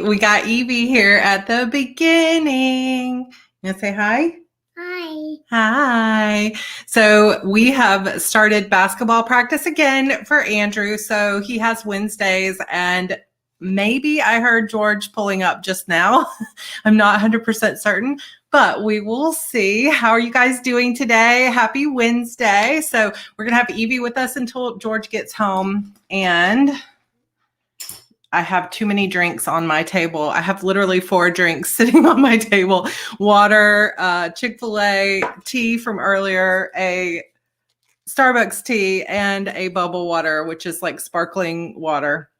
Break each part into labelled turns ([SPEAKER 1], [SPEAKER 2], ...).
[SPEAKER 1] we got Evie here at the beginning. You want to say hi?
[SPEAKER 2] Hi.
[SPEAKER 1] Hi. So we have started basketball practice again for Andrew. So he has Wednesdays, and maybe I heard George pulling up just now. I'm not 100% certain, but we will see. How are you guys doing today? Happy Wednesday. So we're going to have Evie with us until George gets home, and I have too many drinks on my table. I have literally 4 drinks sitting on my table. Water, Chick-fil-A, tea from earlier, a Starbucks tea, and a bubble water, which is like sparkling water.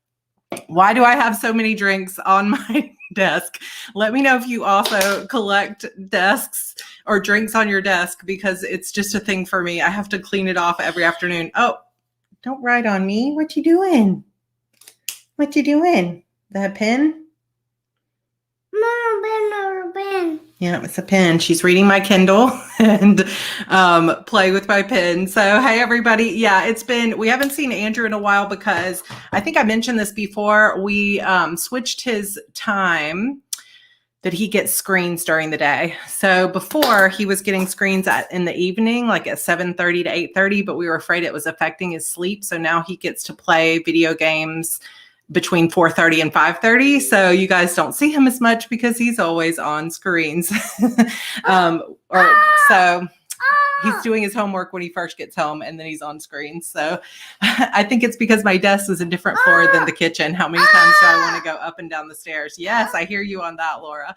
[SPEAKER 1] Why do I have so many drinks on my desk? Let me know if you also collect desks or drinks on your desk, because it's just a thing for me. I have to clean it off every afternoon. Oh, don't write on me. What you doing? What you doing? That pen?
[SPEAKER 2] No, pen.
[SPEAKER 1] Yeah, it's a pen. She's reading my Kindle and play with my pen. So, hey, everybody. Yeah, we haven't seen Andrew in a while because I think I mentioned this before. We switched his time that he gets screens during the day. So before, he was getting screens in the evening, like at 7:30 to 8:30, but we were afraid it was affecting his sleep. So now he gets to play video games between 4:30 and 5:30. So you guys don't see him as much because he's always on screens. So he's doing his homework when he first gets home, and then he's on screen. So I think it's because my desk is a different floor than the kitchen. How many times do I want to go up and down the stairs? Yes, I hear you on that, Laura.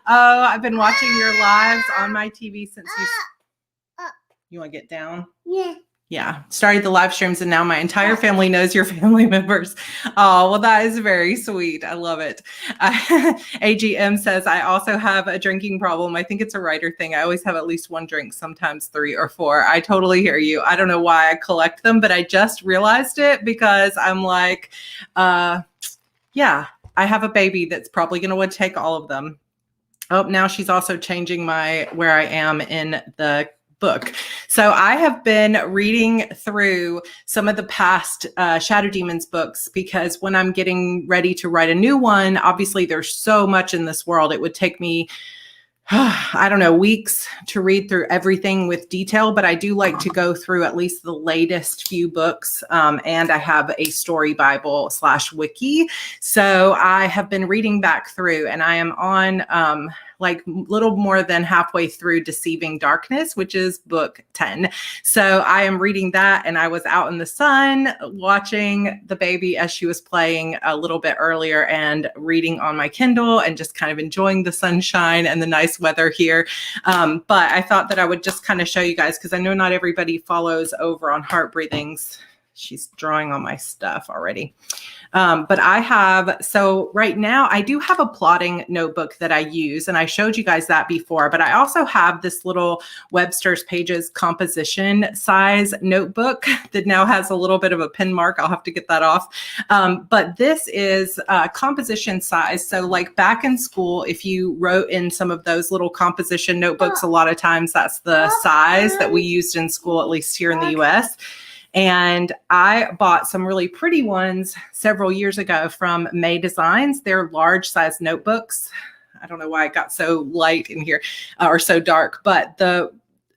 [SPEAKER 1] I've been watching your lives on my TV since you want to get down? Yeah, started the live streams, and now my entire family knows your family members. Oh, well, that is very sweet. I love it. AGM says, I also have a drinking problem. I think it's a writer thing. I always have at least 1 drink, sometimes 3 or 4. I totally hear you. I don't know why I collect them, but I just realized it because I'm like, yeah, I have a baby that's probably going to want to take all of them. Oh, now she's also changing where I am in the book. So I have been reading through some of the past Shadow Demons books, because when I'm getting ready to write a new one, obviously there's so much in this world. It would take me, I don't know, weeks to read through everything with detail, but I do like to go through at least the latest few books. And I have a story Bible /wiki. So I have been reading back through, and I am on like little more than halfway through Deceiving Darkness, which is book 10. So I am reading that, and I was out in the sun watching the baby as she was playing a little bit earlier, and reading on my Kindle and just kind of enjoying the sunshine and the nice weather here. But I thought that I would just kind of show you guys, because I know not everybody follows over on Heart Breathings. She's drawing on my stuff already. But so right now I do have a plotting notebook that I use, and I showed you guys that before, but I also have this little Webster's Pages composition size notebook that now has a little bit of a pen mark. I'll have to get that off. But this is composition size. So like back in school, if you wrote in some of those little composition notebooks, a lot of times that's the size that we used in school, at least here in the US. And I bought some really pretty ones several years ago from May Designs. They're large size notebooks. I don't know why it got so light in here or so dark, but the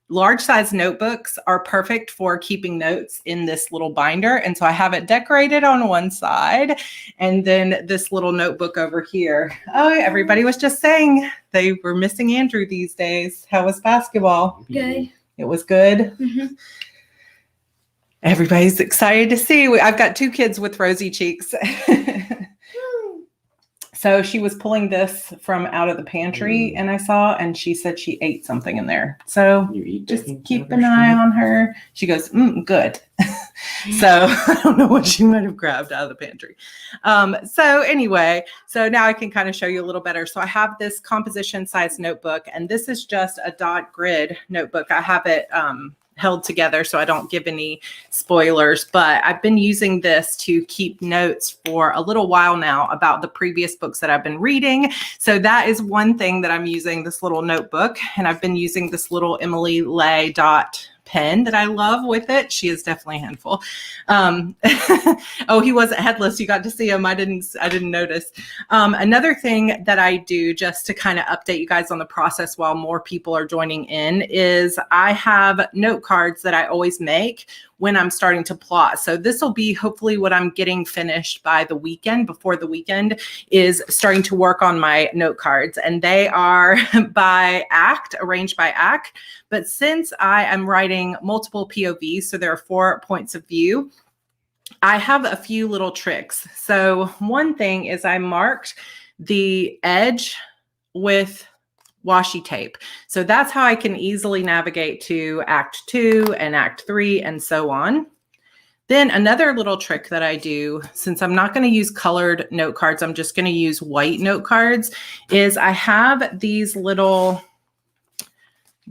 [SPEAKER 1] large size notebooks are perfect for keeping notes in this little binder. And so I have it decorated on one side, and then this little notebook over here. Oh, everybody was just saying they were missing Andrew these days. How was basketball?
[SPEAKER 2] Good.
[SPEAKER 1] It was good.
[SPEAKER 2] Mm-hmm.
[SPEAKER 1] Everybody's excited to see. I've got 2 kids with rosy cheeks. So she was pulling this from out of the pantry, and I saw, and she said she ate something in there. So just keep an eye on her. She goes, good. So I don't know what she might have grabbed out of the pantry. So anyway, so now I can kind of show you a little better. So I have this composition size notebook, and this is just a dot grid notebook. I have it held together so I don't give any spoilers, but I've been using this to keep notes for a little while now about the previous books that I've been reading. So that is one thing that I'm using, this little notebook, and I've been using this little Emily Lay dot pen that I love with it. She is definitely a handful. Oh, he wasn't headless. You got to see him. I didn't notice. Another thing that I do just to kind of update you guys on the process while more people are joining in is I have note cards that I always make when I'm starting to plot. So this will be hopefully what I'm getting finished by the weekend, before the weekend, is starting to work on my note cards. And they are by act, arranged by act. But since I am writing multiple POVs, so there are 4 points of view, I have a few little tricks. So one thing is I marked the edge with washi tape. So that's how I can easily navigate to Act 2 and Act 3 and so on. Then another little trick that I do, since I'm not going to use colored note cards, I'm just going to use white note cards, is I have these little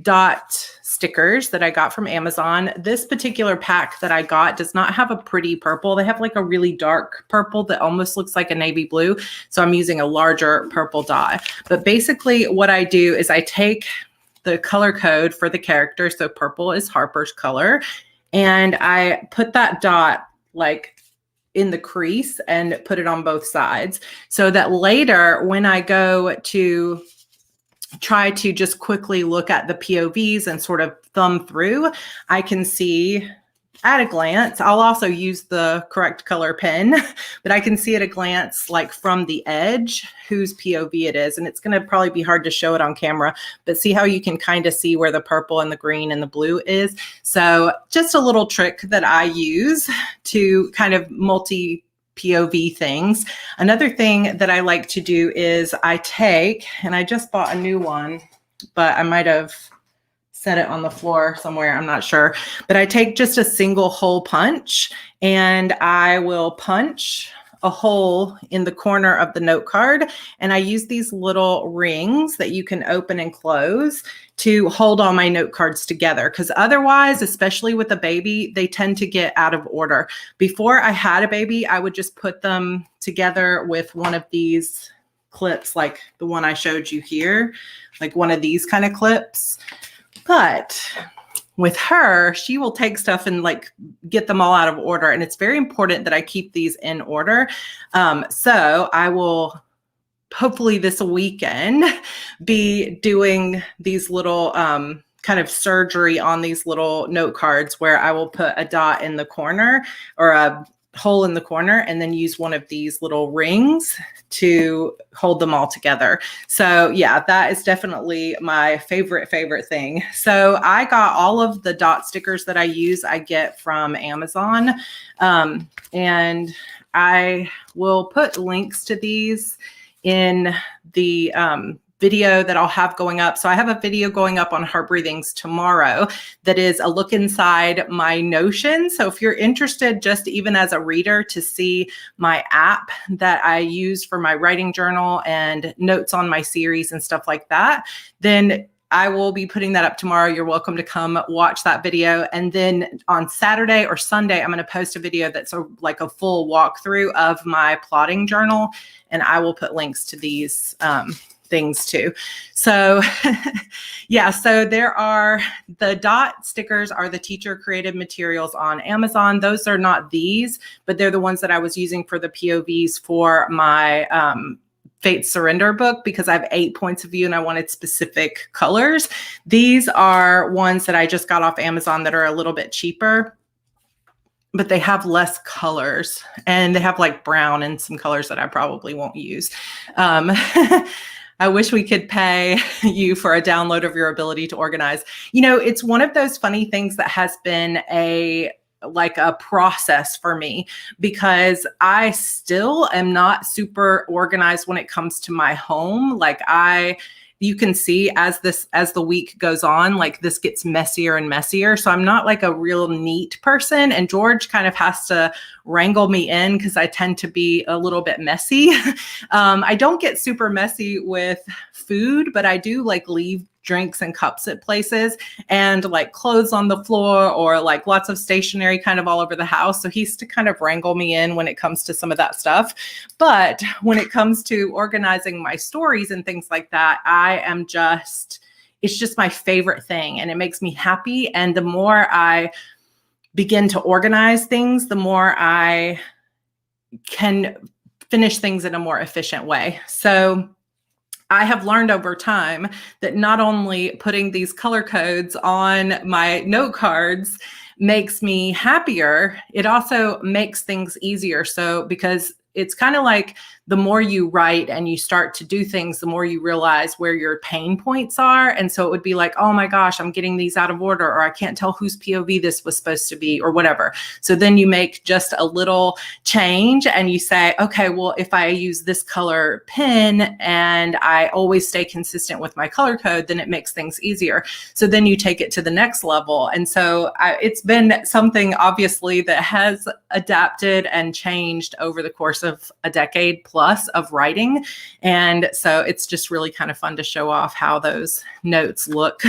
[SPEAKER 1] dot stickers that I got from Amazon. This particular pack that I got does not have a pretty purple. They have like a really dark purple that almost looks like a navy blue. So I'm using a larger purple dot. But basically what I do is I take the color code for the character. So purple is Harper's color. And I put that dot like in the crease and put it on both sides so that later when I go to try to just quickly look at the POVs and sort of thumb through, I can see at a glance. I'll also use the correct color pen, but I can see at a glance, like from the edge, whose POV it is. And it's going to probably be hard to show it on camera, but see how you can kind of see where the purple and the green and the blue is. So just a little trick that I use to kind of multi POV things. Another thing that I like to do is I take, and I just bought a new one, but I might have set it on the floor somewhere, I'm not sure, but I take just a single hole punch and I will punch a hole in the corner of the note card. And I use these little rings that you can open and close to hold all my note cards together. Because otherwise, especially with a baby, they tend to get out of order. Before I had a baby, I would just put them together with one of these clips, like the one I showed you here, like one of these kind of clips. But with her, she will take stuff and like get them all out of order. And it's very important that I keep these in order. So I will hopefully this weekend be doing these little kind of surgery on these little note cards where I will put a dot in the corner or a hole in the corner and then use one of these little rings to hold them all together. So yeah, that is definitely my favorite thing. So I got all of the dot stickers that I use, I get from Amazon. And I will put links to these in the video that I'll have going up. So I have a video going up on Heart Breathings tomorrow that is a look inside my Notion. So if you're interested, just even as a reader, to see my app that I use for my writing journal and notes on my series and stuff like that, then I will be putting that up tomorrow. You're welcome to come watch that video. And then on Saturday or Sunday, I'm going to post a video that's like a full walkthrough of my plotting journal. And I will put links to these things too. So yeah, so there are the dot stickers are the teacher created materials on Amazon. Those are not these, but they're the ones that I was using for the POVs for my Fate Surrender book, because I have 8 points of view and I wanted specific colors. These are ones that I just got off Amazon that are a little bit cheaper, but they have less colors and they have like brown and some colors that I probably won't use. I wish we could pay you for a download of your ability to organize. You know, it's one of those funny things that has been a process for me, because I still am not super organized when it comes to my home. Like you can see as the week goes on, like this gets messier and messier. So I'm not like a real neat person. And George kind of has to wrangle me in because I tend to be a little bit messy. I don't get super messy with food, but I do like leave drinks and cups at places and like clothes on the floor or like lots of stationery kind of all over the house. So he's to kind of wrangle me in when it comes to some of that stuff. But when it comes to organizing my stories and things like that, I am just it's just my favorite thing, and it makes me happy. And the more I begin to organize things, the more I can finish things in a more efficient way. So I have learned over time that not only putting these color codes on my note cards makes me happier, it also makes things easier. So because it's kind of like the more you write and you start to do things, the more you realize where your pain points are. And so it would be like, oh my gosh, I'm getting these out of order, or I can't tell whose POV this was supposed to be, or whatever. So then you make just a little change and you say, okay, well, if I use this color pen and I always stay consistent with my color code, then it makes things easier. So then you take it to the next level. And so it's been something obviously that has adapted and changed over the course of a decade plus of writing. And so it's just really kind of fun to show off how those notes look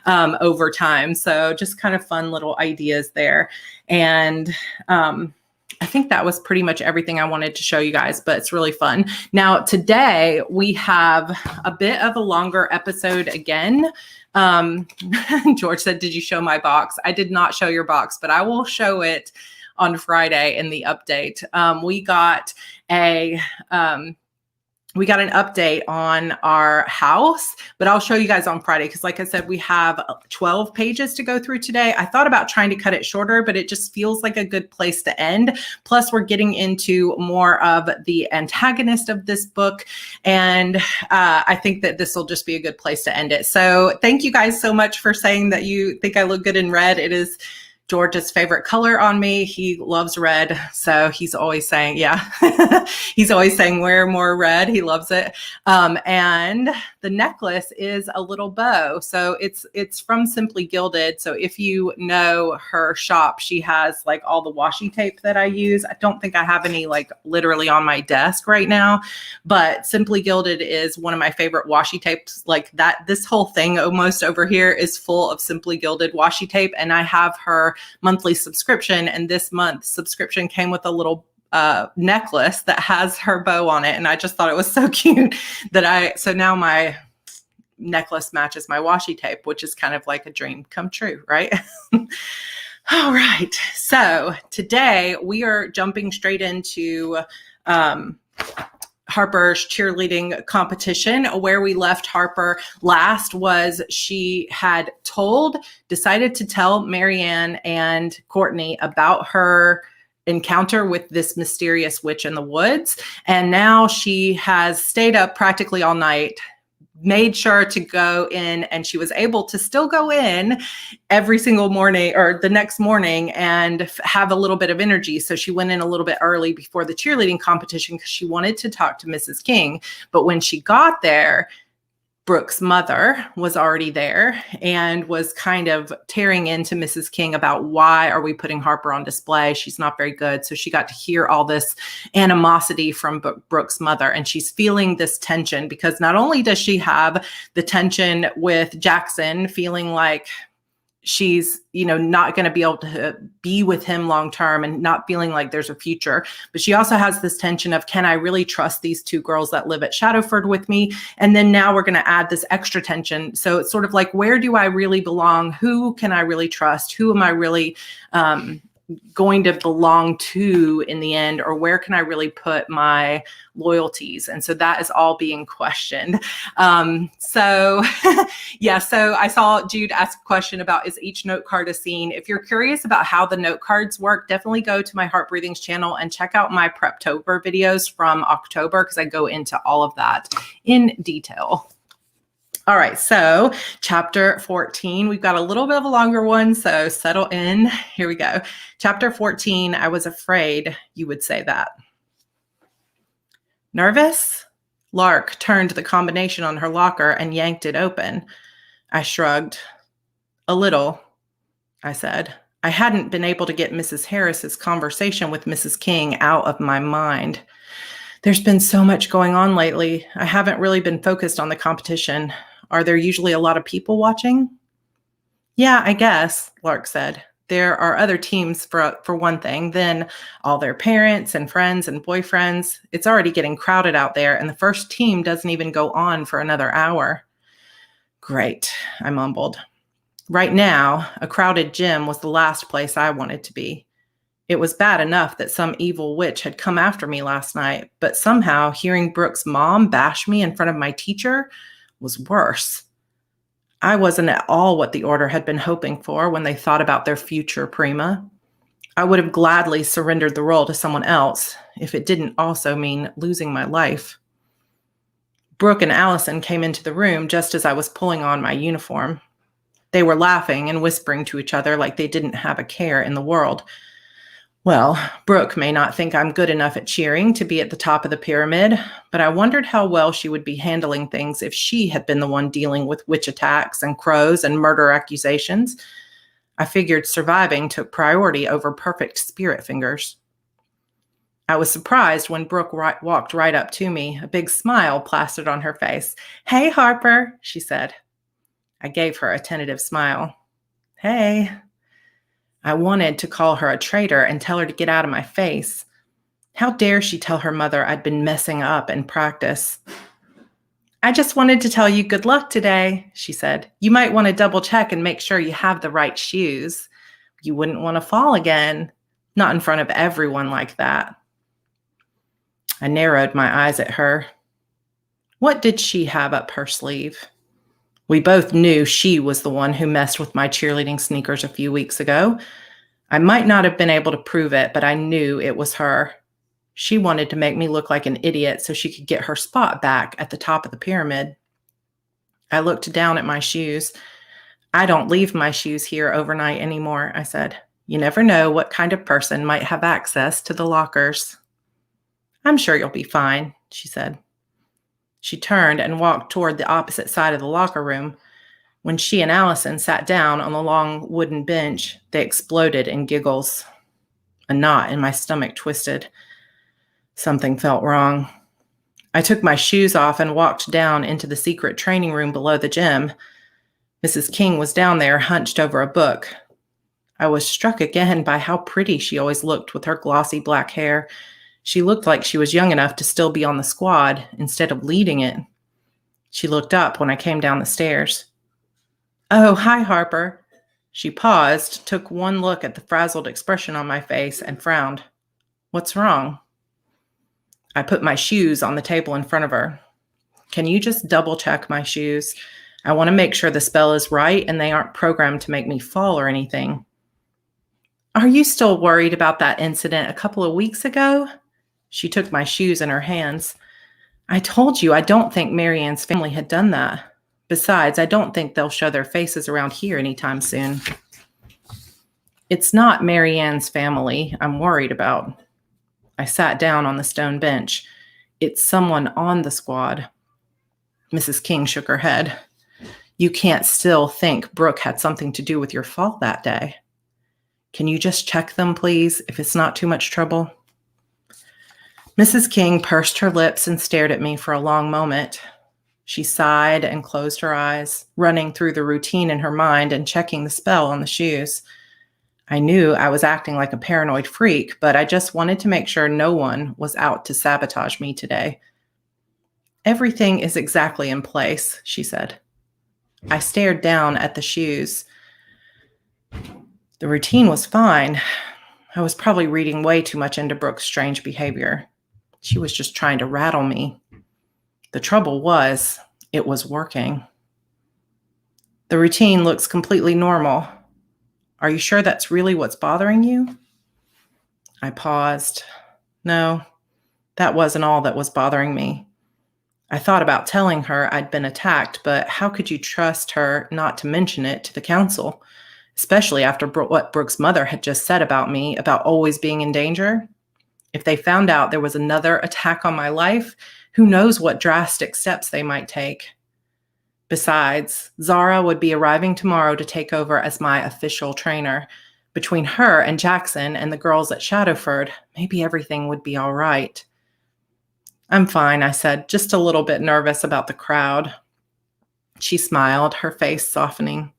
[SPEAKER 1] over time. So just kind of fun little ideas there. And I think that was pretty much everything I wanted to show you guys, but it's really fun. Now, today we have a bit of a longer episode again. George said, did you show my box? I did not show your box, but I will show it on Friday in the update. We got an update on our house, but I'll show you guys on Friday because, like I said, we have 12 pages to go through today. I thought about trying to cut it shorter, but it just feels like a good place to end. Plus, we're getting into more of the antagonist of this book, and I think that this will just be a good place to end it. So thank you guys so much for saying that you think I look good in red. It is George's favorite color on me. He loves red. So he's always saying, yeah, he's always saying, wear more red. He loves it. And the necklace is a little bow. So it's from Simply Gilded. So if you know her shop, she has like all the washi tape that I use. I don't think I have any like literally on my desk right now, but Simply Gilded is one of my favorite washi tapes. Like that, this whole thing almost over here is full of Simply Gilded washi tape. And I have her monthly subscription, and this month's subscription came with a little necklace that has her bow on it, and I just thought it was so cute that so now my necklace matches my washi tape, which is kind of like a dream come true, right? All right, so today we are jumping straight into Harper's cheerleading competition. Where we left Harper last was she had decided to tell Marianne and Courtney about her encounter with this mysterious witch in the woods. And now she has stayed up practically all night, made sure to go in, and she was able to still go in every single morning or the next morning and have a little bit of energy. So she went in a little bit early before the cheerleading competition because she wanted to talk to Mrs. King. But when she got there, Brooke's mother was already there and was kind of tearing into Mrs. King about why are we putting Harper on display? She's not very good. So she got to hear all this animosity from Brooke's mother, and she's feeling this tension because not only does she have the tension with Jackson feeling like she's, not going to be able to be with him long term and not feeling like there's a future. But she also has this tension of, can I really trust these two girls that live at Shadowford with me? And then now we're going to add this extra tension. So it's sort of like, where do I really belong? Who can I really trust? Who am I really going to belong to in the end? Or where can I really put my loyalties? And so that is all being questioned. So I saw Jude ask a question about, is each note card a scene? If you're curious about how the note cards work, definitely go to my Heart Breathings channel and check out my Preptober videos from October, because I go into all of that in detail. All right, so chapter 14, we've got a little bit of a longer one, so settle in. Here we go. Chapter 14, I was afraid you would say that. Nervous? Lark turned the combination on her locker and yanked it open. I shrugged. A little, I said. I hadn't been able to get Mrs. Harris's conversation with Mrs. King out of my mind. There's been so much going on lately. I haven't really been focused on the competition. Are there usually a lot of people watching? Yeah, I guess, Lark said. There are other teams for one thing, then all their parents and friends and boyfriends. It's already getting crowded out there, and the first team doesn't even go on for another hour. Great, I mumbled. Right now, a crowded gym was the last place I wanted to be. It was bad enough that some evil witch had come after me last night, but somehow hearing Brooke's mom bash me in front of my teacher was worse. I wasn't at all what the order had been hoping for when they thought about their future prima. I would have gladly surrendered the role to someone else if it didn't also mean losing my life. Brooke and Allison came into the room just as I was pulling on my uniform. They were laughing and whispering to each other like they didn't have a care in the world. Well, Brooke may not think I'm good enough at cheering to be at the top of the pyramid, but I wondered how well she would be handling things if she had been the one dealing with witch attacks and crows and murder accusations. I figured surviving took priority over perfect spirit fingers. I was surprised when Brooke walked right up to me, a big smile plastered on her face. "Hey, Harper," she said. I gave her a tentative smile. "Hey." I wanted to call her a traitor and tell her to get out of my face. How dare she tell her mother I'd been messing up in practice? "I just wanted to tell you good luck today," she said. "You might want to double check and make sure you have the right shoes. You wouldn't want to fall again. Not in front of everyone like that." I narrowed my eyes at her. What did she have up her sleeve? We both knew she was the one who messed with my cheerleading sneakers a few weeks ago. I might not have been able to prove it, but I knew it was her. She wanted to make me look like an idiot so she could get her spot back at the top of the pyramid. I looked down at my shoes. "I don't leave my shoes here overnight anymore," I said. "You never know what kind of person might have access to the lockers." "I'm sure you'll be fine," she said. She turned and walked toward the opposite side of the locker room. When she and Allison sat down on the long wooden bench, they exploded in giggles. A knot in my stomach twisted. Something felt wrong. I took my shoes off and walked down into the secret training room below the gym. Mrs. King was down there, hunched over a book. I was struck again by how pretty she always looked with her glossy black hair. She looked like she was young enough to still be on the squad instead of leading it. She looked up when I came down the stairs. "Oh, hi, Harper." She paused, took one look at the frazzled expression on my face, and frowned. "What's wrong?" I put my shoes on the table in front of her. "Can you just double check my shoes? I want to make sure the spell is right and they aren't programmed to make me fall or anything." "Are you still worried about that incident a couple of weeks ago?" She took my shoes in her hands. "I told you I don't think Marianne's family had done that. Besides, I don't think they'll show their faces around here anytime soon." "It's not Marianne's family I'm worried about." I sat down on the stone bench. "It's someone on the squad." Mrs. King shook her head. "You can't still think Brooke had something to do with your fall that day. Can you just check them, please, if it's not too much trouble?" Mrs. King pursed her lips and stared at me for a long moment. She sighed and closed her eyes, running through the routine in her mind and checking the spell on the shoes. I knew I was acting like a paranoid freak, but I just wanted to make sure no one was out to sabotage me today. "Everything is exactly in place," she said. I stared down at the shoes. The routine was fine. I was probably reading way too much into Brooke's strange behavior. She was just trying to rattle me. The trouble was, it was working. "The routine looks completely normal. Are you sure that's really what's bothering you?" I paused. No, that wasn't all that was bothering me. I thought about telling her I'd been attacked, but how could you trust her not to mention it to the council, especially after what Brooke's mother had just said about me, about always being in danger? If they found out there was another attack on my life, who knows what drastic steps they might take. Besides, Zara would be arriving tomorrow to take over as my official trainer. Between her and Jackson and the girls at Shadowford, maybe everything would be all right. "I'm fine," I said, just a little bit nervous about the crowd. She smiled, her face softening.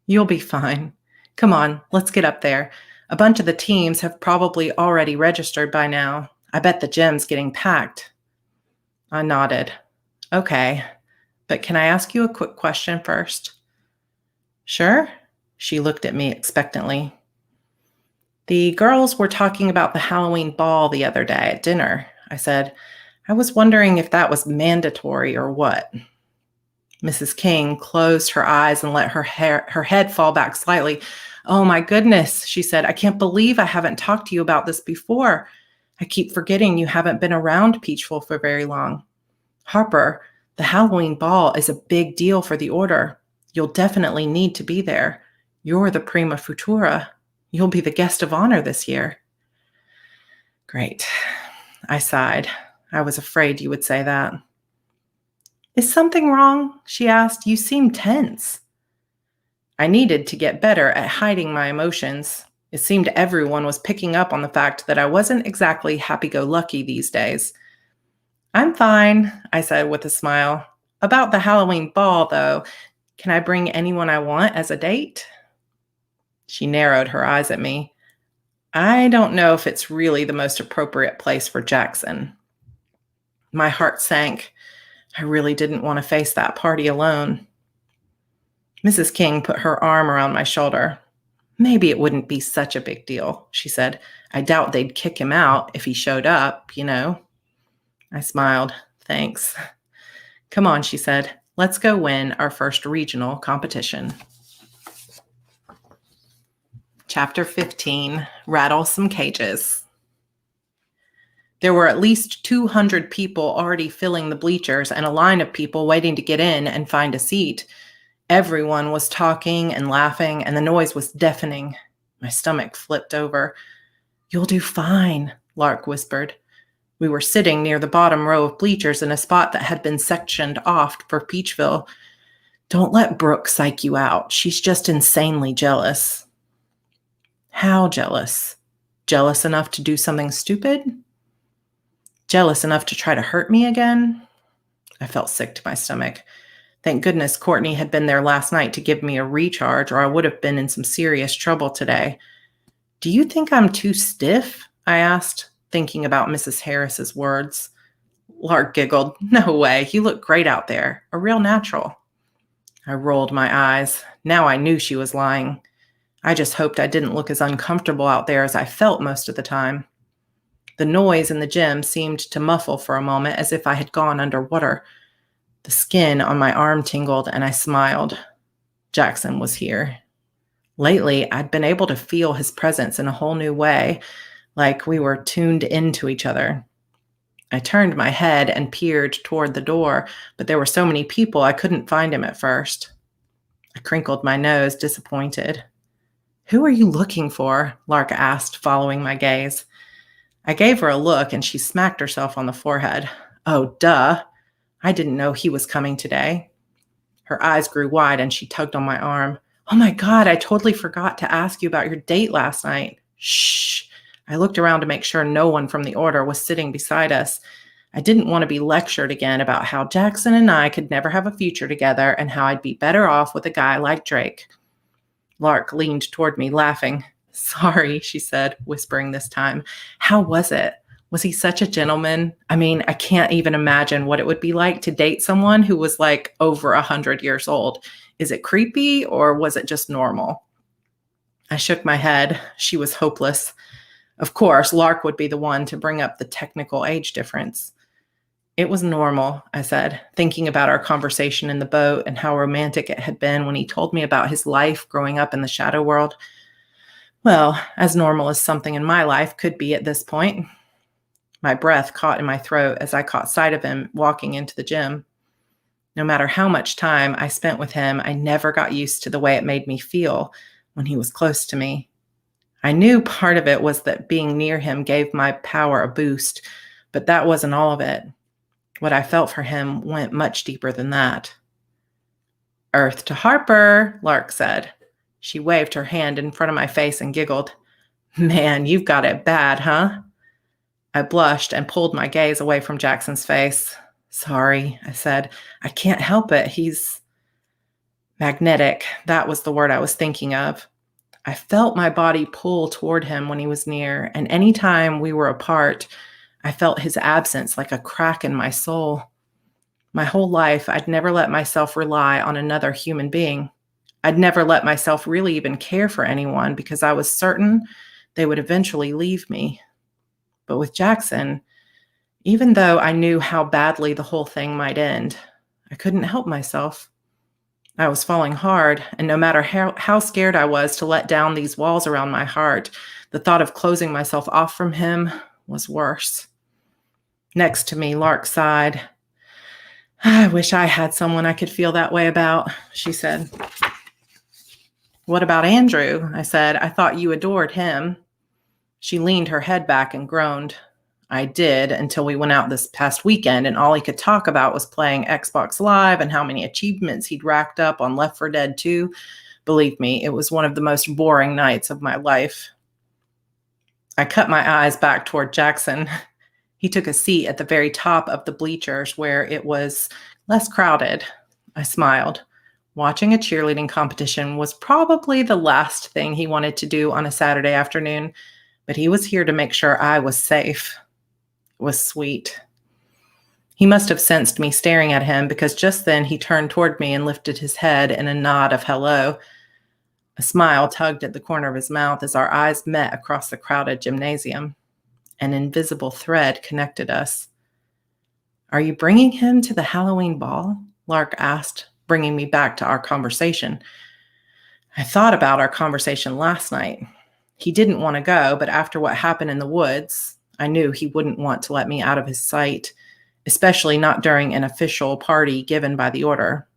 [SPEAKER 1] "You'll be fine. Come on, let's get up there. A bunch of the teams have probably already registered by now. I bet the gym's getting packed." I nodded. "Okay, But can I ask you a quick question first? Sure. She looked at me expectantly. The girls were talking about the Halloween ball the other day at dinner. I said, I was wondering if that was mandatory or what. Mrs. King closed her eyes and let her head fall back slightly. Oh my goodness, she said. I can't believe I haven't talked to you about this before. I keep forgetting you haven't been around Peachful for very long. Harper, the Halloween ball is a big deal for the order. You'll definitely need to be there. You're the prima futura. You'll be the guest of honor this year. Great. I sighed. I was afraid you would say that. Is something wrong? She asked. You seem tense. I needed to get better at hiding my emotions. It seemed everyone was picking up on the fact that I wasn't exactly happy-go-lucky these days. I'm fine, I said with a smile. About the Halloween ball, though, can I bring anyone I want as a date? She narrowed her eyes at me. I don't know if it's really the most appropriate place for Jackson. My heart sank. I really didn't want to face that party alone. Mrs. King put her arm around my shoulder. Maybe it wouldn't be such a big deal, she said. I doubt they'd kick him out if he showed up, you know. I smiled. Thanks. Come on, she said. Let's go win our first regional competition. Chapter 15, Rattle Some Cages. There were at least 200 people already filling the bleachers and a line of people waiting to get in and find a seat. Everyone was talking and laughing, and the noise was deafening. My stomach flipped over. You'll do fine, Lark whispered. We were sitting near the bottom row of bleachers in a spot that had been sectioned off for Peachville. Don't let Brooke psych you out. She's just insanely jealous. How jealous? Jealous enough to do something stupid? Jealous enough to try to hurt me again? I felt sick to my stomach. Thank goodness Courtney had been there last night to give me a recharge, or I would have been in some serious trouble today. Do you think I'm too stiff? I asked, thinking about Mrs. Harris's words. Lark giggled. No way. You look great out there. A real natural. I rolled my eyes. Now I knew she was lying. I just hoped I didn't look as uncomfortable out there as I felt most of the time. The noise in the gym seemed to muffle for a moment as if I had gone underwater. The skin on my arm tingled and I smiled. Jackson was here. Lately, I'd been able to feel his presence in a whole new way, like we were tuned into each other. I turned my head and peered toward the door, but there were so many people I couldn't find him at first. I crinkled my nose, disappointed. Who are you looking for? Lark asked, following my gaze. I gave her a look and she smacked herself on the forehead. Oh, duh. I didn't know he was coming today. Her eyes grew wide and she tugged on my arm. Oh my God, I totally forgot to ask you about your date last night. Shh. I looked around to make sure no one from the order was sitting beside us. I didn't want to be lectured again about how Jackson and I could never have a future together and how I'd be better off with a guy like Drake. Lark leaned toward me, laughing. Sorry, she said, whispering this time. How was it? Was he such a gentleman? I mean, I can't even imagine what it would be like to date someone who was like over 100 years old. Is it creepy or was it just normal? I shook my head. She was hopeless. Of course, Lark would be the one to bring up the technical age difference. It was normal, I said, thinking about our conversation in the boat and how romantic it had been when he told me about his life growing up in the shadow world. Well, as normal as something in my life could be at this point. My breath caught in my throat as I caught sight of him walking into the gym. No matter how much time I spent with him, I never got used to the way it made me feel when he was close to me. I knew part of it was that being near him gave my power a boost, but that wasn't all of it. What I felt for him went much deeper than that. Earth to Harper, Lark said. She waved her hand in front of my face and giggled. Man, you've got it bad, huh? I blushed and pulled my gaze away from Jackson's face. Sorry, I said. I can't help it. He's magnetic. That was the word I was thinking of. I felt my body pull toward him when he was near, and anytime we were apart, I felt his absence like a crack in my soul. My whole life, I'd never let myself rely on another human being. I'd never let myself really even care for anyone because I was certain they would eventually leave me. But with Jackson, even though I knew how badly the whole thing might end, I couldn't help myself. I was falling hard, and no matter how scared I was to let down these walls around my heart, the thought of closing myself off from him was worse. Next to me, Lark sighed. I wish I had someone I could feel that way about, she said. What about Andrew? I said. I thought you adored him. She leaned her head back and groaned. I did until we went out this past weekend, and all he could talk about was playing Xbox Live and how many achievements he'd racked up on Left 4 Dead 2. Believe me, it was one of the most boring nights of my life. I cut my eyes back toward Jackson. He took a seat at the very top of the bleachers where it was less crowded. I smiled. Watching a cheerleading competition was probably the last thing he wanted to do on a Saturday afternoon, but he was here to make sure I was safe. It was sweet. He must have sensed me staring at him because just then he turned toward me and lifted his head in a nod of hello. A smile tugged at the corner of his mouth as our eyes met across the crowded gymnasium. An invisible thread connected us. Are you bringing him to the Halloween ball? Lark asked, bringing me back to our conversation. I thought about our conversation last night. He didn't want to go, but after what happened in the woods, I knew he wouldn't want to let me out of his sight, especially not during an official party given by the order.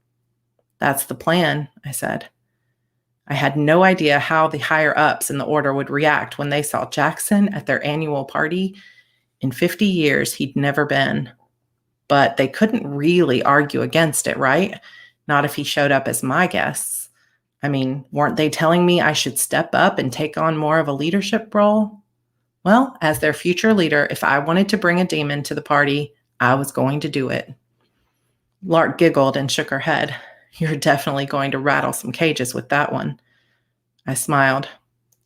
[SPEAKER 1] That's the plan, I said. I had no idea how the higher-ups in the order would react when they saw Jackson at their annual party. In 50 years, he'd never been. But they couldn't really argue against it, right? Not if he showed up as my guests. I mean, weren't they telling me I should step up and take on more of a leadership role? Well, as their future leader, if I wanted to bring a demon to the party, I was going to do it. Lark giggled and shook her head. You're definitely going to rattle some cages with that one. I smiled.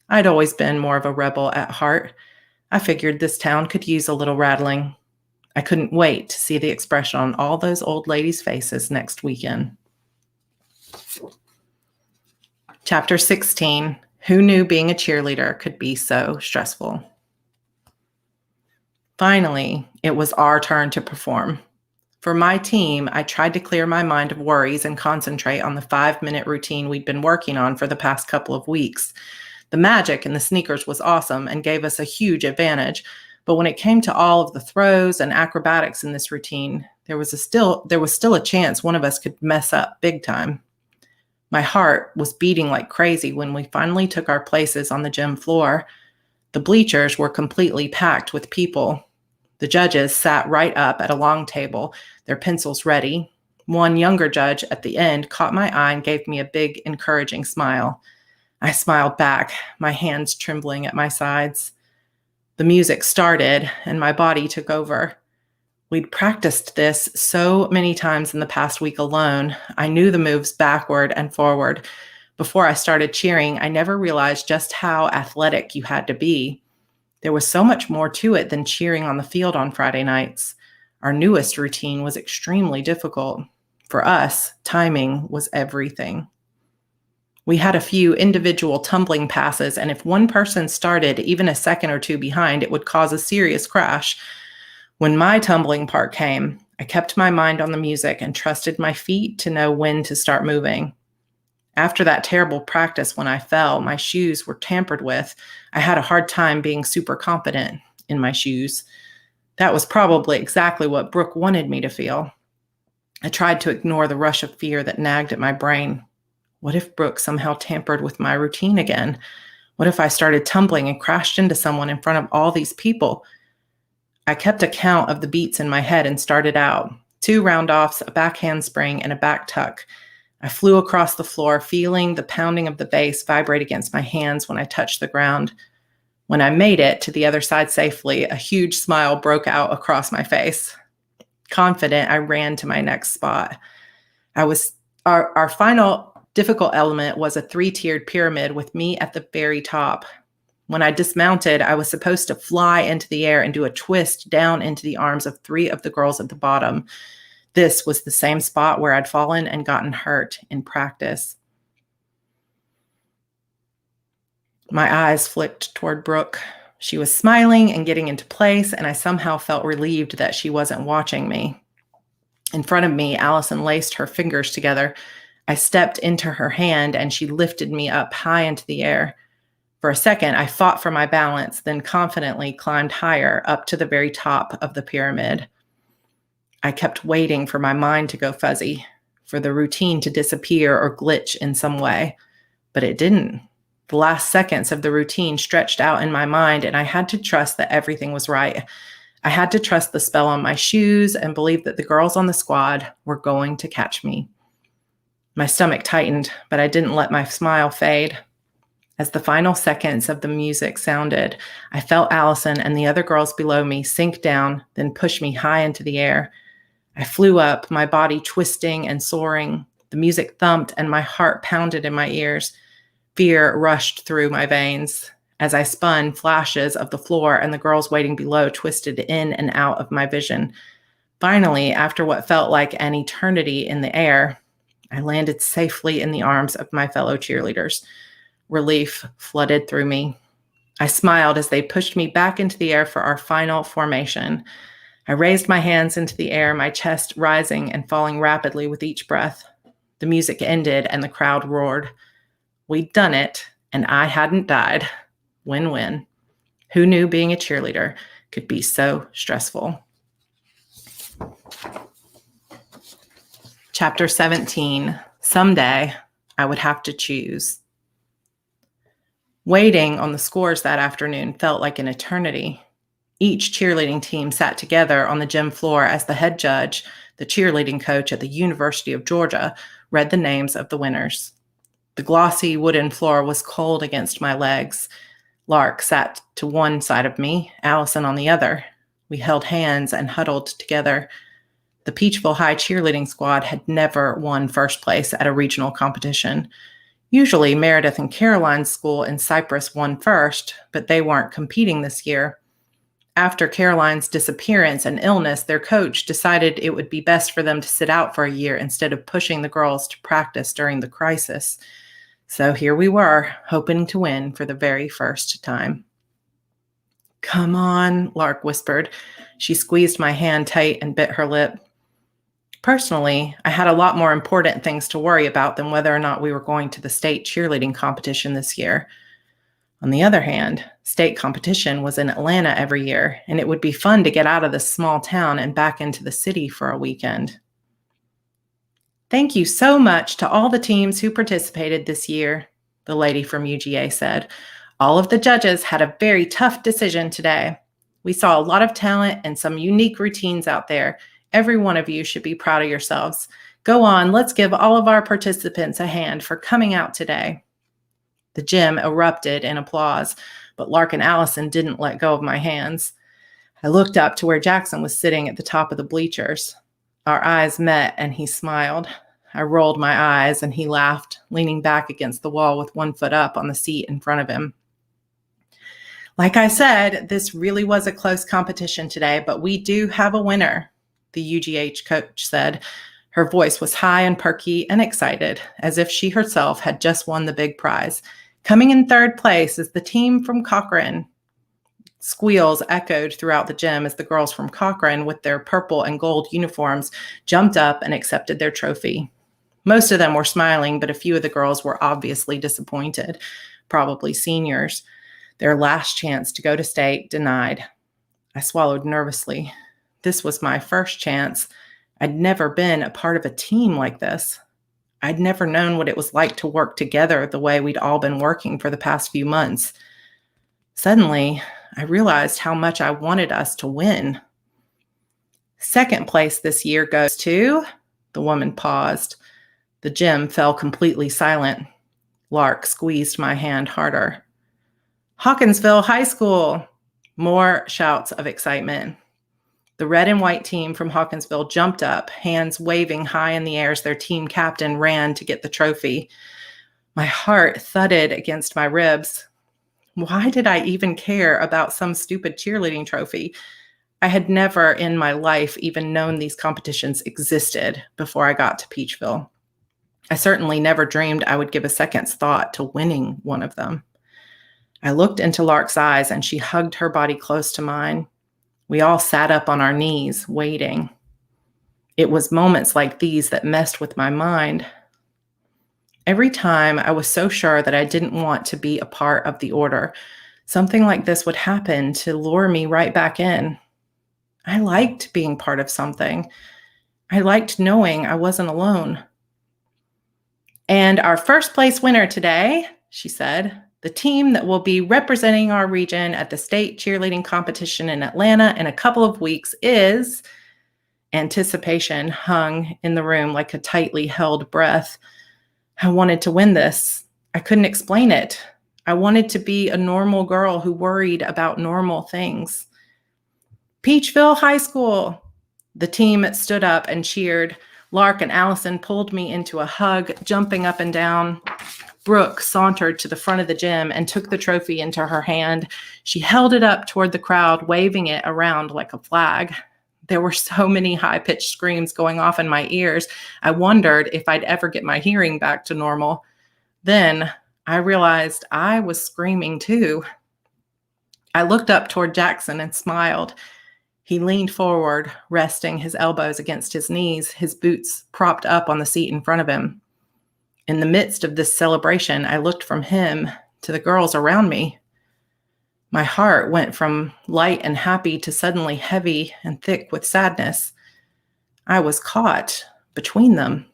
[SPEAKER 1] I'd always been more of a rebel at heart. I figured this town could use a little rattling. I couldn't wait to see the expression on all those old ladies' faces next weekend. Chapter 16. Who knew being a cheerleader could be so stressful? Finally, it was our turn to perform. For my team, I tried to clear my mind of worries and concentrate on the 5-minute routine we'd been working on for the past couple of weeks. The magic in the sneakers was awesome and gave us a huge advantage, but when it came to all of the throws and acrobatics in this routine, there was still a chance one of us could mess up big time. My heart was beating like crazy when we finally took our places on the gym floor. The bleachers were completely packed with people. The judges sat right up at a long table, their pencils ready. One younger judge at the end caught my eye and gave me a big, encouraging smile. I smiled back, my hands trembling at my sides. The music started, and my body took over. We'd practiced this so many times in the past week alone. I knew the moves backward and forward. Before I started cheering, I never realized just how athletic you had to be. There was so much more to it than cheering on the field on Friday nights. Our newest routine was extremely difficult. For us, timing was everything. We had a few individual tumbling passes, and if one person started even a second or two behind, it would cause a serious crash. When my tumbling part came, I kept my mind on the music and trusted my feet to know when to start moving. After that terrible practice when I fell, my shoes were tampered with. I had a hard time being super confident in my shoes. That was probably exactly what Brooke wanted me to feel. I tried to ignore the rush of fear that nagged at my brain. What if Brooke somehow tampered with my routine again? What if I started tumbling and crashed into someone in front of all these people? I kept a count of the beats in my head and started out. 2 round-offs, a back handspring, and a back tuck. I flew across the floor, feeling the pounding of the bass vibrate against my hands when I touched the ground. When I made it to the other side safely, a huge smile broke out across my face. Confident, I ran to my next spot. Our final difficult element was a 3-tiered pyramid with me at the very top. When I dismounted, I was supposed to fly into the air and do a twist down into the arms of 3 of the girls at the bottom. This was the same spot where I'd fallen and gotten hurt in practice. My eyes flicked toward Brooke. She was smiling and getting into place, and I somehow felt relieved that she wasn't watching me. In front of me, Allison laced her fingers together. I stepped into her hand, and she lifted me up high into the air. For a second, I fought for my balance, then confidently climbed higher up to the very top of the pyramid. I kept waiting for my mind to go fuzzy, for the routine to disappear or glitch in some way, but it didn't. The last seconds of the routine stretched out in my mind, and I had to trust that everything was right. I had to trust the spell on my shoes and believe that the girls on the squad were going to catch me. My stomach tightened, but I didn't let my smile fade. As the final seconds of the music sounded, I felt Allison and the other girls below me sink down, then push me high into the air. I flew up, my body twisting and soaring. The music thumped and my heart pounded in my ears. Fear rushed through my veins. As I spun, flashes of the floor and the girls waiting below twisted in and out of my vision. Finally, after what felt like an eternity in the air, I landed safely in the arms of my fellow cheerleaders. Relief flooded through me. I smiled as they pushed me back into the air for our final formation. I raised my hands into the air, my chest rising and falling rapidly with each breath. The music ended and the crowd roared. We'd done it, and I hadn't died. Win-win. Who knew being a cheerleader could be so stressful? Chapter 17. Someday, I would have to choose. Waiting on the scores that afternoon felt like an eternity. Each cheerleading team sat together on the gym floor as the head judge, the cheerleading coach at the University of Georgia, read the names of the winners. The glossy wooden floor was cold against my legs. Lark sat to one side of me, Allison on the other. We held hands and huddled together. The Peachville High cheerleading squad had never won first place at a regional competition. Usually, Meredith and Caroline's school in Cyprus won first, but they weren't competing this year. After Caroline's disappearance and illness, their coach decided it would be best for them to sit out for a year instead of pushing the girls to practice during the crisis. So here we were, hoping to win for the very first time. "Come on," Lark whispered. She squeezed my hand tight and bit her lip. Personally, I had a lot more important things to worry about than whether or not we were going to the state cheerleading competition this year. On the other hand, state competition was in Atlanta every year, and it would be fun to get out of this small town and back into the city for a weekend. "Thank you so much to all the teams who participated this year," the lady from UGA said. "All of the judges had a very tough decision today. We saw a lot of talent and some unique routines out there. Every one of you should be proud of yourselves. Go on, let's give all of our participants a hand for coming out today." The gym erupted in applause, but Lark and Allison didn't let go of my hands. I looked up to where Jackson was sitting at the top of the bleachers. Our eyes met and he smiled. I rolled my eyes and he laughed, leaning back against the wall with one foot up on the seat in front of him. "Like I said, this really was a close competition today, but we do have a winner," the UGH coach said. Her voice was high and perky and excited, as if she herself had just won the big prize. "Coming in third place is the team from Cochrane." Squeals echoed throughout the gym as the girls from Cochrane, with their purple and gold uniforms, jumped up and accepted their trophy. Most of them were smiling, but a few of the girls were obviously disappointed, probably seniors. Their last chance to go to state denied. I swallowed nervously. This was my first chance. I'd never been a part of a team like this. I'd never known what it was like to work together the way we'd all been working for the past few months. Suddenly, I realized how much I wanted us to win. "Second place this year goes to..." The woman paused. The gym fell completely silent. Lark squeezed my hand harder. "Hawkinsville High School." More shouts of excitement. The red and white team from Hawkinsville jumped up, hands waving high in the air as their team captain ran to get the trophy. My heart thudded against my ribs. Why did I even care about some stupid cheerleading trophy? I had never in my life even known these competitions existed before I got to Peachville. I certainly never dreamed I would give a second's thought to winning one of them. I looked into Lark's eyes and she hugged her body close to mine. We all sat up on our knees, waiting. It was moments like these that messed with my mind. Every time I was so sure that I didn't want to be a part of the order, something like this would happen to lure me right back in. I liked being part of something. I liked knowing I wasn't alone. And our first place winner today, she said, the team that will be representing our region at the state cheerleading competition in Atlanta in a couple of weeks is... Anticipation hung in the room like a tightly held breath. I wanted to win this. I couldn't explain it. I wanted to be a normal girl who worried about normal things. Peachville High School. The team stood up and cheered. Lark and Allison pulled me into a hug, jumping up and down. Brooke sauntered to the front of the gym and took the trophy into her hand. She held it up toward the crowd, waving it around like a flag. There were so many high-pitched screams going off in my ears. I wondered if I'd ever get my hearing back to normal. Then I realized I was screaming too. I looked up toward Jackson and smiled. He leaned forward, resting his elbows against his knees, his boots propped up on the seat in front of him. In the midst of this celebration, I looked from him to the girls around me. My heart went from light and happy to suddenly heavy and thick with sadness. I was caught between them.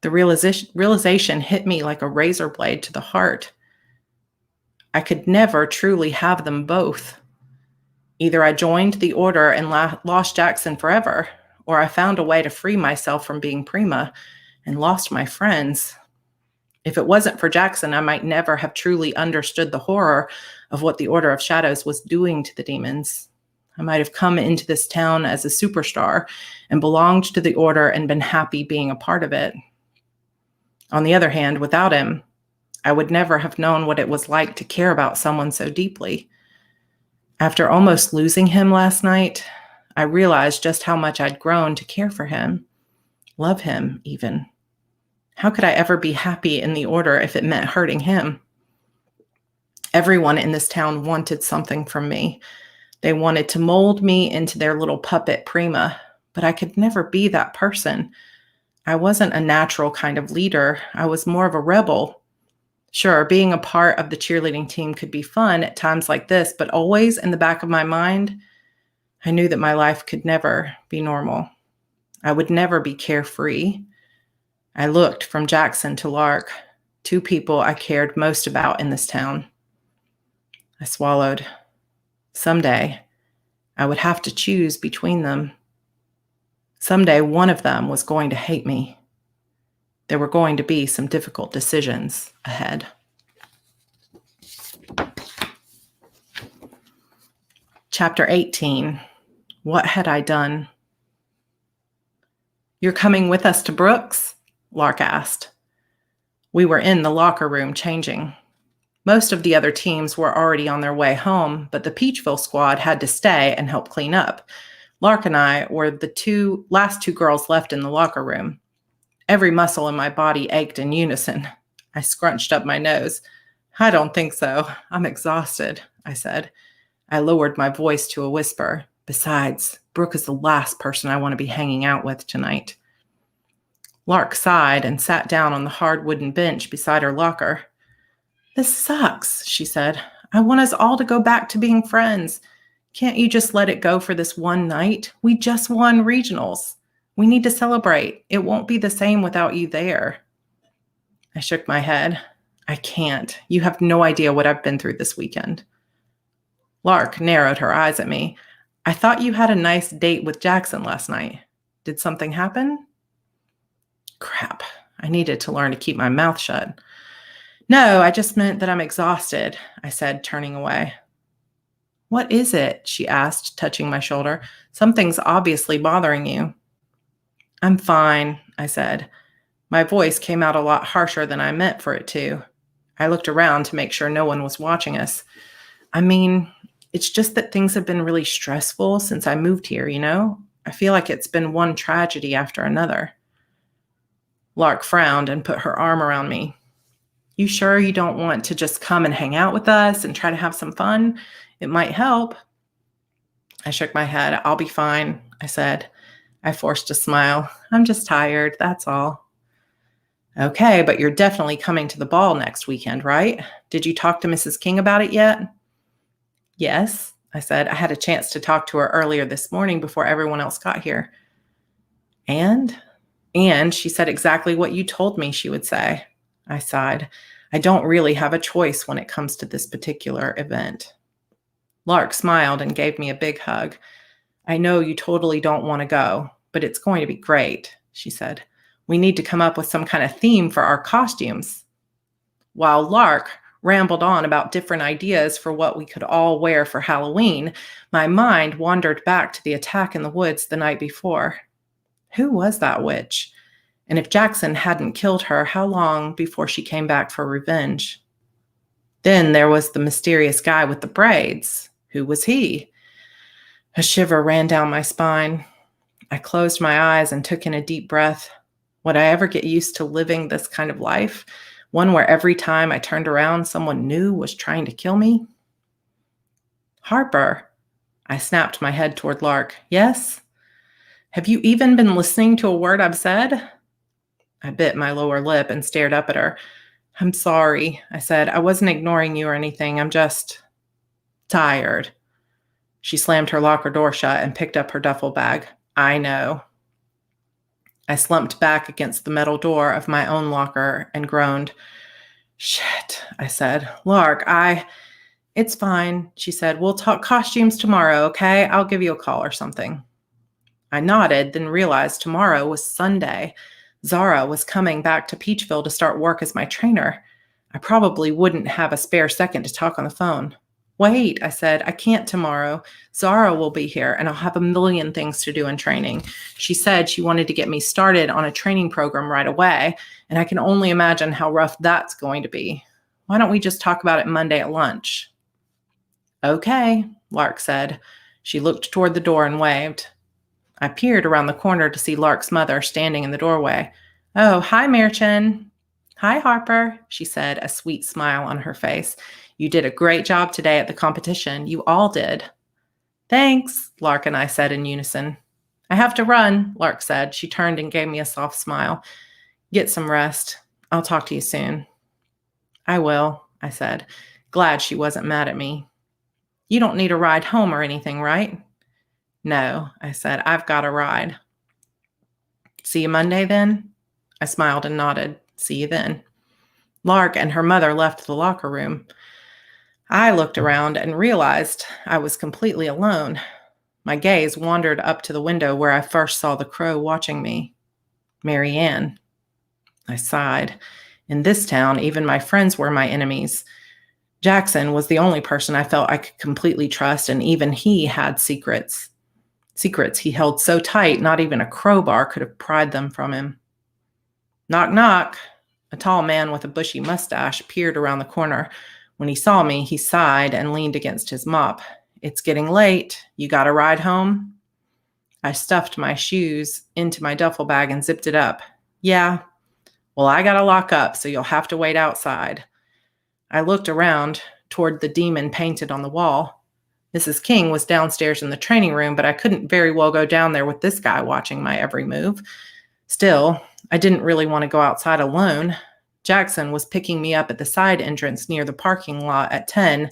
[SPEAKER 1] The realization hit me like a razor blade to the heart. I could never truly have them both. Either I joined the order and lost Jackson forever, or I found a way to free myself from being prima and lost my friends. If it wasn't for Jackson, I might never have truly understood the horror of what the Order of Shadows was doing to the demons. I might have come into this town as a superstar and belonged to the order and been happy being a part of it. On the other hand, without him, I would never have known what it was like to care about someone so deeply. After almost losing him last night, I realized just how much I'd grown to care for him, love him even. How could I ever be happy in the order if it meant hurting him? Everyone in this town wanted something from me. They wanted to mold me into their little puppet prima, but I could never be that person. I wasn't a natural kind of leader. I was more of a rebel. Sure, being a part of the cheerleading team could be fun at times like this, but always in the back of my mind, I knew that my life could never be normal. I would never be carefree. I looked from Jackson to Lark, two people I cared most about in this town. I swallowed. Someday, I would have to choose between them. Someday, one of them was going to hate me. There were going to be some difficult decisions ahead. Chapter 18. What had I done? You're coming with us to Brooks? Lark asked. We were in the locker room changing. Most of the other teams were already on their way home, but the Peachville squad had to stay and help clean up. Lark and I were the last two girls left in the locker room. Every muscle in my body ached in unison. I scrunched up my nose. I don't think so. I'm exhausted, I said. I lowered my voice to a whisper. Besides, Brooke is the last person I want to be hanging out with tonight. Lark sighed and sat down on the hard wooden bench beside her locker. This sucks, she said. I want us all to go back to being friends. Can't you just let it go for this one night? We just won regionals. We need to celebrate. It won't be the same without you there. I shook my head. I can't. You have no idea what I've been through this weekend. Lark narrowed her eyes at me. I thought you had a nice date with Jackson last night. Did something happen? Crap. I needed to learn to keep my mouth shut. No, I just meant that I'm exhausted, I said, turning away. What is it? She asked, touching my shoulder. Something's obviously bothering you. I'm fine, I said. My voice came out a lot harsher than I meant for it to. I looked around to make sure no one was watching us. I mean, It's just that things have been really stressful since I moved here, you know? I feel like it's been one tragedy after another. Lark frowned and put her arm around me. You sure you don't want to just come and hang out with us and try to have some fun? It might help. I shook my head. I'll be fine, I said. I forced a smile. I'm just tired, that's all. Okay, but you're definitely coming to the ball next weekend, right? Did you talk to Mrs. King about it yet? Yes, I said. I had a chance to talk to her earlier this morning before everyone else got here. And she said exactly what you told me she would say. I sighed. I don't really have a choice when it comes to this particular event. Lark smiled and gave me a big hug. I know you totally don't want to go, but it's going to be great, she said. We need to come up with some kind of theme for our costumes. While Lark rambled on about different ideas for what we could all wear for Halloween, my mind wandered back to the attack in the woods the night before. Who was that witch? And if Jackson hadn't killed her, how long before she came back for revenge? Then there was the mysterious guy with the braids. Who was he? A shiver ran down my spine. I closed my eyes and took in a deep breath. Would I ever get used to living this kind of life? One where every time I turned around, someone new was trying to kill me? Harper. I snapped my head toward Lark. Yes? Have you even been listening to a word I've said? I bit my lower lip and stared up at her. I'm sorry, I said. I wasn't ignoring you or anything. I'm just tired. She slammed her locker door shut and picked up her duffel bag. I know. I slumped back against the metal door of my own locker and groaned. Shit, I said. Lark, It's fine, she said. We'll talk costumes tomorrow, okay? I'll give you a call or something. I nodded, then realized tomorrow was Sunday. Zara was coming back to Peachville to start work as my trainer. I probably wouldn't have a spare second to talk on the phone. Wait, I said, I can't tomorrow. Zara will be here, and I'll have a million things to do in training. She said she wanted to get me started on a training program right away, and I can only imagine how rough that's going to be. Why don't we just talk about it Monday at lunch? Okay, Lark said. She looked toward the door and waved. I peered around the corner to see Lark's mother standing in the doorway. Oh, hi, Merchin. Hi, Harper, she said, a sweet smile on her face. You did a great job today at the competition. You all did. Thanks, Lark and I said in unison. I have to run, Lark said. She turned and gave me a soft smile. Get some rest. I'll talk to you soon. I will, I said, glad she wasn't mad at me. You don't need a ride home or anything, right? No, I said, I've got a ride. See you Monday then? I smiled and nodded. See you then. Lark and her mother left the locker room. I looked around and realized I was completely alone. My gaze wandered up to the window where I first saw the crow watching me. Mary Ann. I sighed. In this town, even my friends were my enemies. Jackson was the only person I felt I could completely trust, and even he had secrets. Secrets he held so tight, not even a crowbar could have pried them from him. Knock, knock. A tall man with a bushy mustache peered around the corner. When he saw me, he sighed and leaned against his mop. It's getting late. You got a ride home? I stuffed my shoes into my duffel bag and zipped it up. Yeah. Well, I gotta lock up, so you'll have to wait outside. I looked around toward the demon painted on the wall. Mrs. King was downstairs in the training room, but I couldn't very well go down there with this guy watching my every move. Still, I didn't really want to go outside alone. Jackson was picking me up at the side entrance near the parking lot at 10,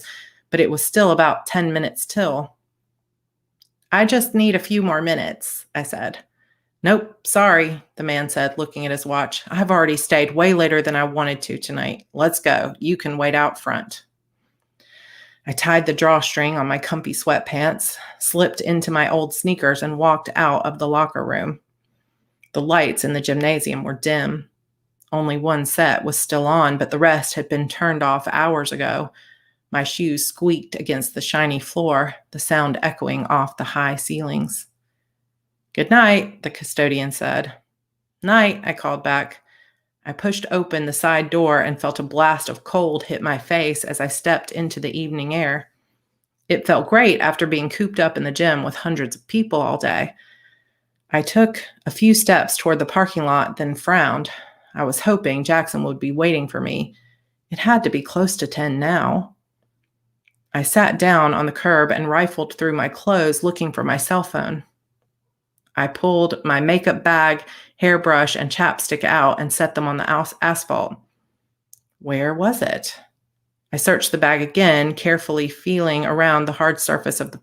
[SPEAKER 1] but it was still about 10 minutes till. I just need a few more minutes, I said. Nope, sorry, the man said, looking at his watch. I've already stayed way later than I wanted to tonight. Let's go. You can wait out front. I tied the drawstring on my comfy sweatpants, slipped into my old sneakers, and walked out of the locker room. The lights in the gymnasium were dim. Only one set was still on, but the rest had been turned off hours ago. My shoes squeaked against the shiny floor, the sound echoing off the high ceilings. Good night, the custodian said. Night, I called back. I pushed open the side door and felt a blast of cold hit my face as I stepped into the evening air. It felt great after being cooped up in the gym with hundreds of people all day. I took a few steps toward the parking lot, then frowned. I was hoping Jackson would be waiting for me. It had to be close to 10 now. I sat down on the curb and rifled through my clothes looking for my cell phone. I pulled my makeup bag, hairbrush, and chapstick out and set them on the asphalt. Where was it? I searched the bag again, carefully feeling around the hard surface of the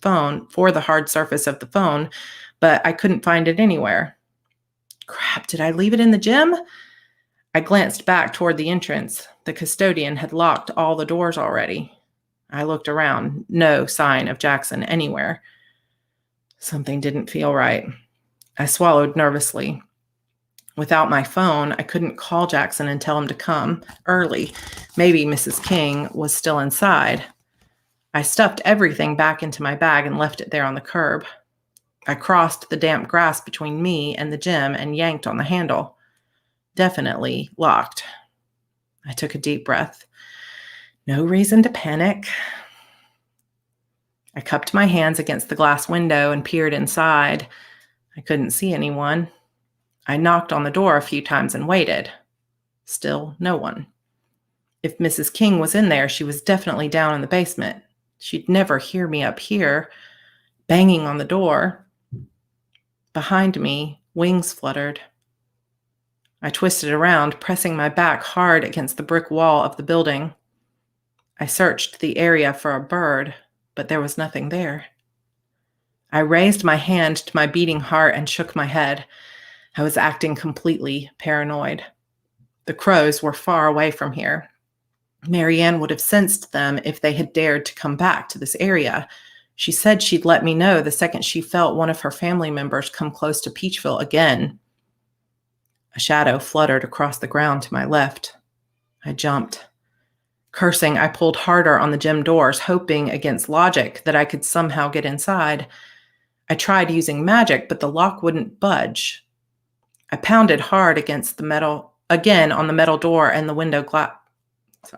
[SPEAKER 1] phone, but I couldn't find it anywhere. Crap, did I leave it in the gym? I glanced back toward the entrance. The custodian had locked all the doors already. I looked around. No sign of Jackson anywhere. Something didn't feel right. I swallowed nervously. Without my phone, I couldn't call Jackson and tell him to come early. Maybe Mrs. King was still inside. I stuffed everything back into my bag and left it there on the curb. I crossed the damp grass between me and the gym and yanked on the handle. Definitely locked. I took a deep breath. No reason to panic. I cupped my hands against the glass window and peered inside. I couldn't see anyone. I knocked on the door a few times and waited. Still no one. If Mrs. King was in there, she was definitely down in the basement. She'd never hear me up here, banging on the door. Behind me, wings fluttered. I twisted around, pressing my back hard against the brick wall of the building. I searched the area for a bird, but there was nothing there. I raised my hand to my beating heart and shook my head. I was acting completely paranoid. The crows were far away from here. Marianne would have sensed them if they had dared to come back to this area. She said she'd let me know the second she felt one of her family members come close to Peachville again. A shadow fluttered across the ground to my left. I jumped. Cursing, I pulled harder on the gym doors, hoping against logic that I could somehow get inside. I tried using magic, but the lock wouldn't budge. I pounded hard against the metal, again on the metal door and the window glass.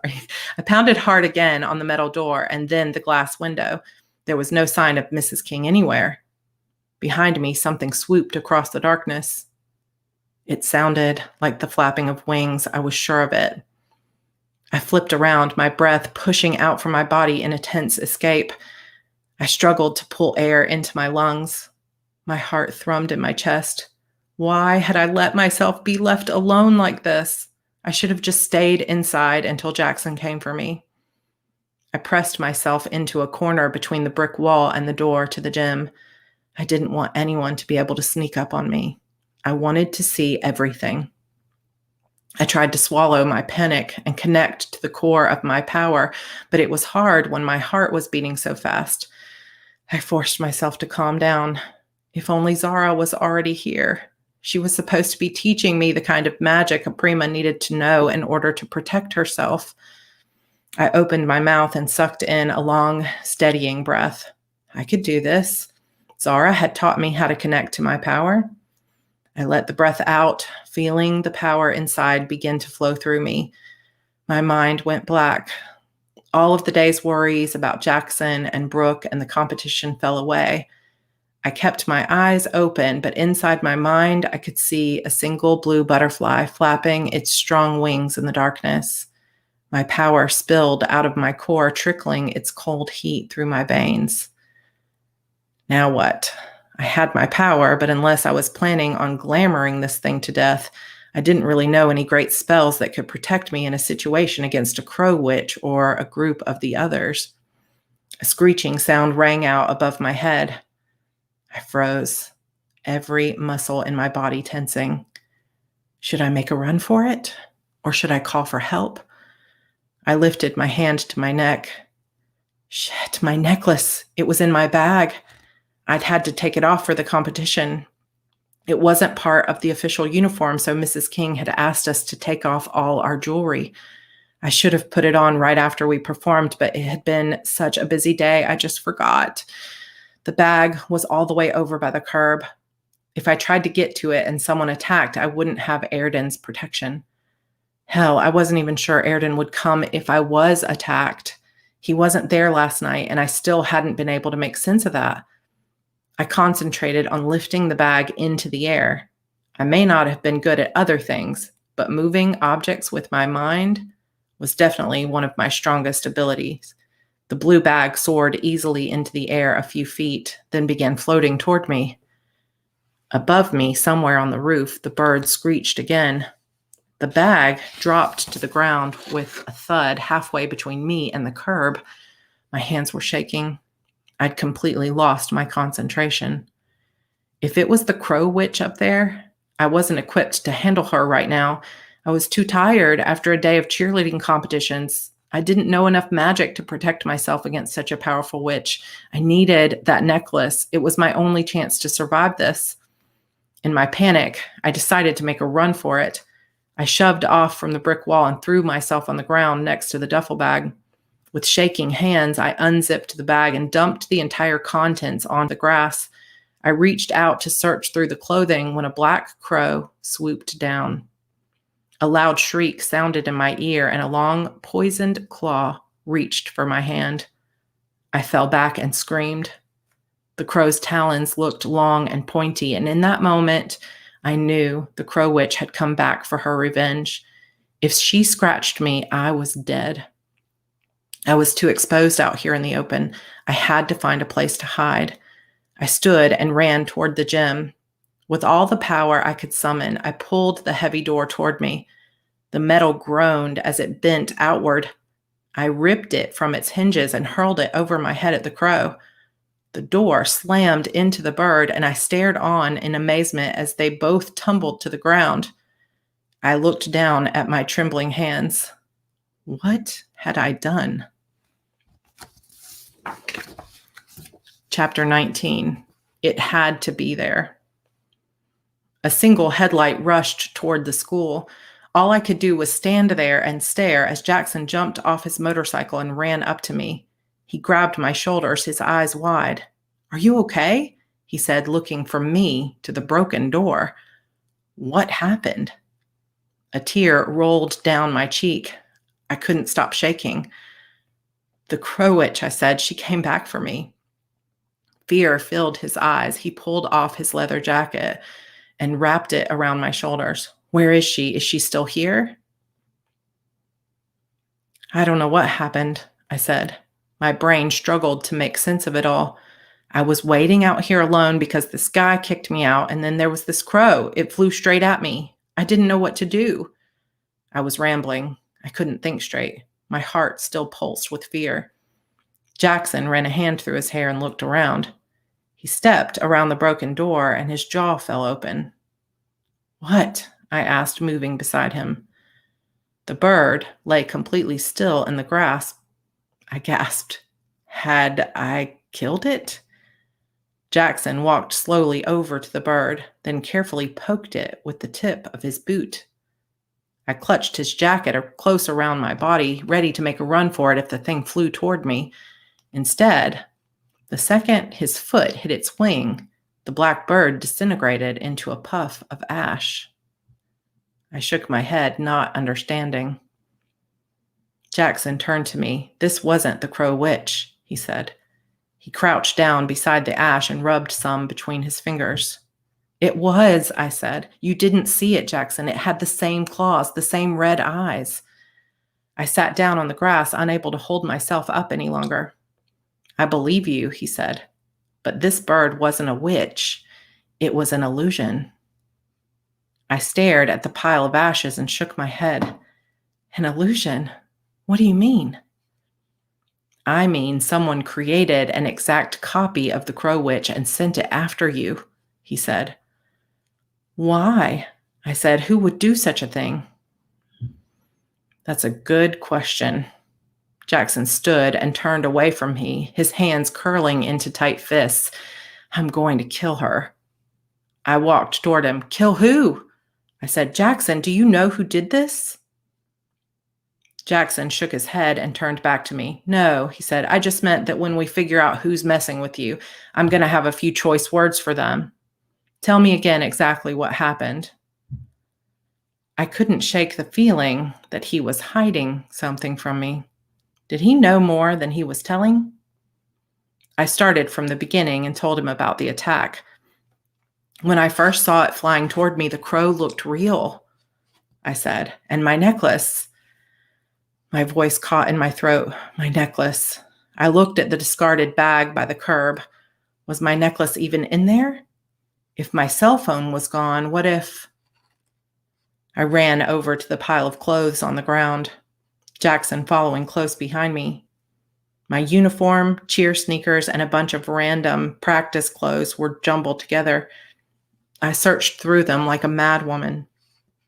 [SPEAKER 1] I pounded hard again on the metal door and then the glass window. There was no sign of Mrs. King anywhere. Behind me, something swooped across the darkness. It sounded like the flapping of wings. I was sure of it. I flipped around, my breath pushing out from my body in a tense escape. I struggled to pull air into my lungs. My heart thrummed in my chest. Why had I let myself be left alone like this? I should have just stayed inside until Jackson came for me. I pressed myself into a corner between the brick wall and the door to the gym. I didn't want anyone to be able to sneak up on me. I wanted to see everything. I tried to swallow my panic and connect to the core of my power, but it was hard when my heart was beating so fast. I forced myself to calm down. If only Zara was already here. She was supposed to be teaching me the kind of magic a prima needed to know in order to protect herself. I opened my mouth and sucked in a long, steadying breath. I could do this. Zara had taught me how to connect to my power. I let the breath out, feeling the power inside begin to flow through me. My mind went black. All of the day's worries about Jackson and Brooke and the competition fell away. I kept my eyes open, but inside my mind, I could see a single blue butterfly flapping its strong wings in the darkness. My power spilled out of my core, trickling its cold heat through my veins. Now what? I had my power, but unless I was planning on glamoring this thing to death, I didn't really know any great spells that could protect me in a situation against a crow witch or a group of the others. A screeching sound rang out above my head. I froze, every muscle in my body tensing. Should I make a run for it? Or should I call for help? I lifted my hand to my neck. Shit, my necklace. It was in my bag. I'd had to take it off for the competition. It wasn't part of the official uniform, so Mrs. King had asked us to take off all our jewelry. I should have put it on right after we performed, but it had been such a busy day, I just forgot. The bag was all the way over by the curb. If I tried to get to it and someone attacked, I wouldn't have Airden's protection. Hell, I wasn't even sure Airden would come if I was attacked. He wasn't there last night, and I still hadn't been able to make sense of that. I concentrated on lifting the bag into the air. I may not have been good at other things, but moving objects with my mind was definitely one of my strongest abilities. The blue bag soared easily into the air a few feet, then began floating toward me. Above me, somewhere on the roof, the bird screeched again. The bag dropped to the ground with a thud halfway between me and the curb. My hands were shaking. I'd completely lost my concentration. If it was the crow witch up there, I wasn't equipped to handle her right now. I was too tired after a day of cheerleading competitions. I didn't know enough magic to protect myself against such a powerful witch. I needed that necklace. It was my only chance to survive this. In my panic, I decided to make a run for it. I shoved off from the brick wall and threw myself on the ground next to the duffel bag. With shaking hands, I unzipped the bag and dumped the entire contents on the grass. I reached out to search through the clothing when a black crow swooped down. A loud shriek sounded in my ear, and a long, poisoned claw reached for my hand. I fell back and screamed. The crow's talons looked long and pointy, and in that moment, I knew the crow witch had come back for her revenge. If she scratched me, I was dead. I was too exposed out here in the open. I had to find a place to hide. I stood and ran toward the gym. With all the power I could summon, I pulled the heavy door toward me. The metal groaned as it bent outward. I ripped it from its hinges and hurled it over my head at the crow. The door slammed into the bird, and I stared on in amazement as they both tumbled to the ground. I looked down at my trembling hands. What had I done? Chapter 19. It had to be there. A single headlight rushed toward the school. All I could do was stand there and stare as Jackson jumped off his motorcycle and ran up to me. He grabbed my shoulders, his eyes wide. "Are you okay?" he said, looking from me to the broken door. What happened? A tear rolled down my cheek. I couldn't stop shaking. "The crow witch," I said. "She came back for me." Fear filled his eyes. He pulled off his leather jacket and wrapped it around my shoulders. "Where is she? Is she still here?" "I don't know what happened," I said. My brain struggled to make sense of it all. I was waiting out here alone because this guy kicked me out, and then there was this crow. It flew straight at me. I didn't know what to do. I was rambling. I couldn't think straight. My heart still pulsed with fear. Jackson ran a hand through his hair and looked around. He stepped around the broken door, and his jaw fell open. "What?" I asked, moving beside him. The bird lay completely still in the grass. I gasped. Had I killed it? Jackson walked slowly over to the bird, then carefully poked it with the tip of his boot. I clutched his jacket close around my body, ready to make a run for it if the thing flew toward me. Instead, the second his foot hit its wing, the black bird disintegrated into a puff of ash. I shook my head, not understanding. Jackson turned to me. "This wasn't the crow witch," he said. He crouched down beside the ash and rubbed some between his fingers. "It was," I said. "You didn't see it, Jackson. It had the same claws, the same red eyes." I sat down on the grass, unable to hold myself up any longer. "I believe you," he said. "But this bird wasn't a witch. It was an illusion." I stared at the pile of ashes and shook my head. "An illusion? What do you mean?" "I mean someone created an exact copy of the crow witch and sent it after you," he said. "Why?" I said. "Who would do such a thing?" "That's a good question." Jackson stood and turned away from me, his hands curling into tight fists. "I'm going to kill her." I walked toward him. "Kill who?" I said. "Jackson, do you know who did this?" Jackson shook his head and turned back to me. "No," he said. "I just meant that when we figure out who's messing with you, I'm going to have a few choice words for them. Tell me again exactly what happened." I couldn't shake the feeling that he was hiding something from me. Did he know more than he was telling? I started from the beginning and told him about the attack. When I first saw it flying toward me, the crow looked real, I said. And my necklace. My voice caught in my throat. My necklace. I looked at the discarded bag by the curb. Was my necklace even in there? If my cell phone was gone, what if... I ran over to the pile of clothes on the ground, Jackson following close behind me. My uniform, cheer sneakers, and a bunch of random practice clothes were jumbled together. I searched through them like a mad woman.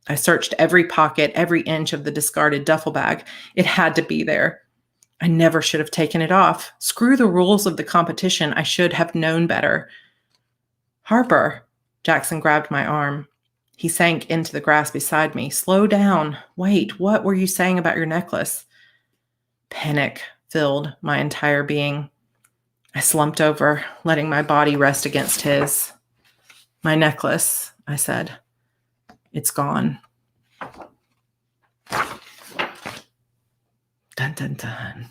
[SPEAKER 1] I searched every pocket, every inch of the discarded duffel bag. It had to be there. I never should have taken it off. Screw the rules of the competition. I should have known better. Harper, Jackson grabbed my arm. He sank into the grass beside me. Slow down. Wait, what were you saying about your necklace? Panic filled my entire being. I slumped over, letting my body rest against his. My necklace, I said. It's gone. Dun, dun, dun.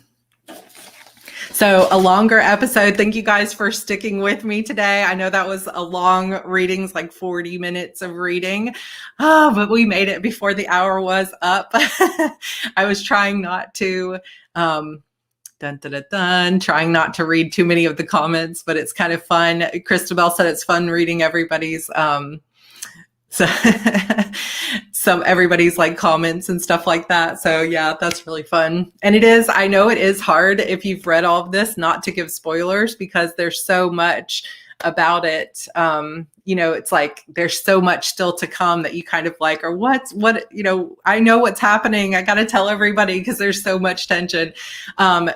[SPEAKER 1] So a longer episode. Thank you guys for sticking with me today. I know that was a long reading, like 40 minutes of reading, but we made it before the hour was up. I was trying not to, trying not to read too many of the comments, but it's kind of fun. Christabelle said it's fun reading everybody's, everybody's like comments and stuff like that. So yeah, that's really fun. And it is, I know it is hard if you've read all of this not to give spoilers because there's so much about it. It's like there's so much still to come that you kind of like, or what, I know what's happening. I got to tell everybody because there's so much tension.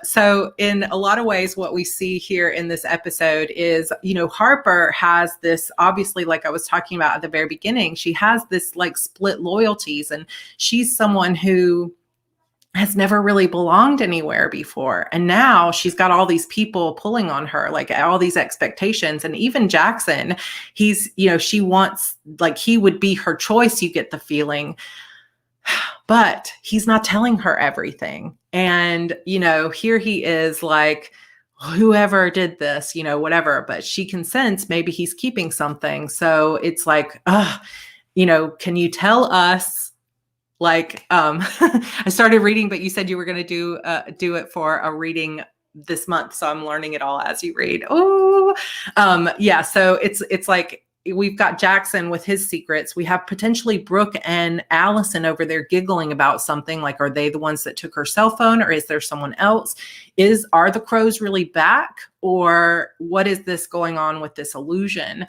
[SPEAKER 1] So in a lot of ways, what we see here in this episode is, Harper has this, obviously, like I was talking about at the very beginning, she has this like split loyalties, and she's someone who has never really belonged anywhere before. And now she's got all these people pulling on her, like all these expectations. And even Jackson, he's, she wants, like, he would be her choice, you get the feeling, but he's not telling her everything. And, here he is like, whoever did this, whatever, but she can sense maybe he's keeping something. So it's like, can you tell us? Like, I started reading, but you said you were going to do it for a reading this month. So I'm learning it all as you read. Oh, yeah. So it's like, we've got Jackson with his secrets. We have potentially Brooke and Allison over there giggling about something. Like, are they the ones that took her cell phone, or is there someone else? Are the crows really back, or what is this going on with this illusion?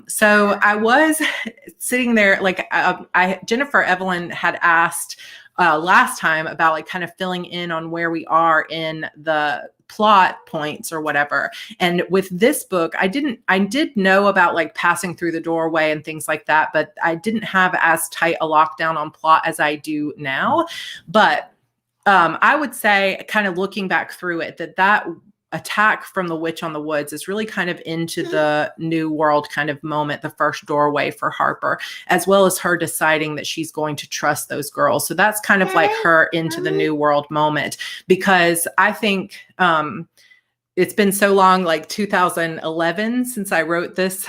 [SPEAKER 1] So I was sitting there, like, Jennifer Evelyn had asked last time about like kind of filling in on where we are in the plot points or whatever. And with this book, I did know about like passing through the doorway and things like that, but I didn't have as tight a lockdown on plot as I do now. But I would say, kind of looking back through it, that attack from the witch on the woods is really kind of into the new world kind of moment, the first doorway for Harper, as well as her deciding that she's going to trust those girls. So that's kind of like her into the new world moment, because I think it's been so long, like 2011 since I wrote this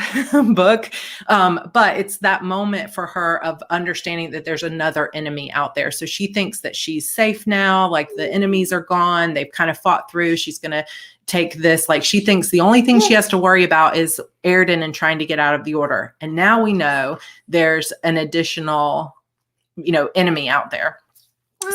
[SPEAKER 1] book. But it's that moment for her of understanding that there's another enemy out there. So she thinks that she's safe now. Like, the enemies are gone. They've kind of fought through. She's going to take this. Like, she thinks the only thing she has to worry about is Airden and trying to get out of the order. And now we know there's an additional, enemy out there.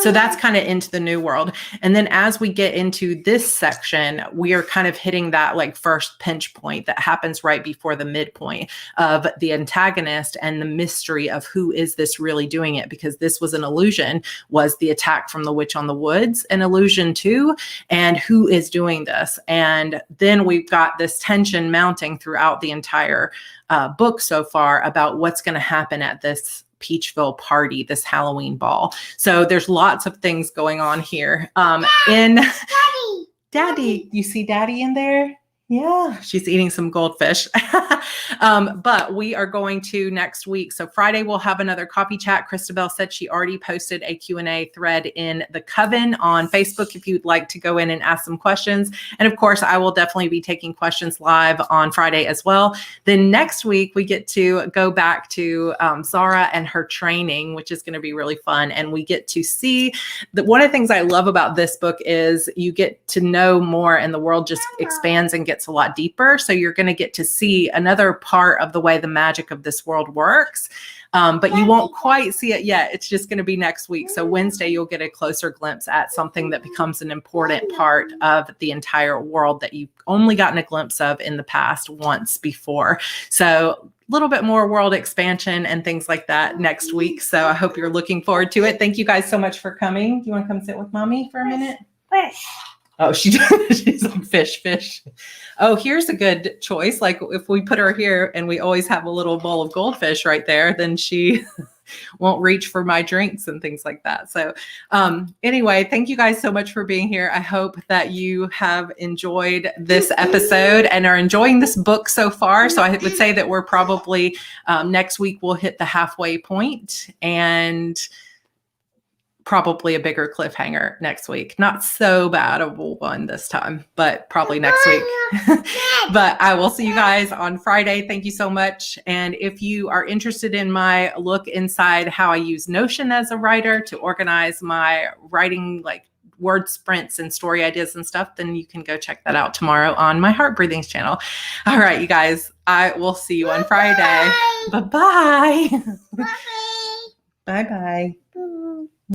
[SPEAKER 1] So that's kind of into the new world. And then as we get into this section, we are kind of hitting that like first pinch point that happens right before the midpoint of the antagonist and the mystery of who is this really doing it, because this was an illusion. Was the attack from the witch on the woods an illusion too? And who is doing this? And then we've got this tension mounting throughout the entire book so far about what's going to happen at this Peachville party, this Halloween ball. So there's lots of things going on here. Daddy, you see Daddy in there? Yeah, she's eating some goldfish. But we are going to next week. So Friday, we'll have another coffee chat. Christabelle said she already posted a Q&A thread in the Coven on Facebook if you'd like to go in and ask some questions. And of course, I will definitely be taking questions live on Friday as well. Then next week, we get to go back to Zara and her training, which is going to be really fun. And we get to see that one of the things I love about this book is you get to know more and the world just expands and gets a lot deeper. So you're going to get to see another part of the way the magic of this world works. But you won't quite see it yet. It's just going to be next week. So Wednesday, you'll get a closer glimpse at something that becomes an important part of the entire world that you've only gotten a glimpse of in the past once before. So a little bit more world expansion and things like that next week. So I hope you're looking forward to it. Thank you guys so much for coming. Do you want to come sit with mommy for a minute? Oh, she's like fish. Oh, here's a good choice. Like if we put her here and we always have a little bowl of goldfish right there, then she won't reach for my drinks and things like that. So anyway, thank you guys so much for being here. I hope that you have enjoyed this episode and are enjoying this book so far. So I would say that we're probably next week we'll hit the halfway point and probably a bigger cliffhanger next week. Not so bad of a one this time, but probably next week. But I will see you guys on Friday. Thank you so much. And if you are interested in my look inside how I use Notion as a writer to organize my writing, like word sprints and story ideas and stuff, then you can go check that out tomorrow on my Heart Breathings channel. All right, you guys, I will see you on Friday. Bye-bye. Bye-bye.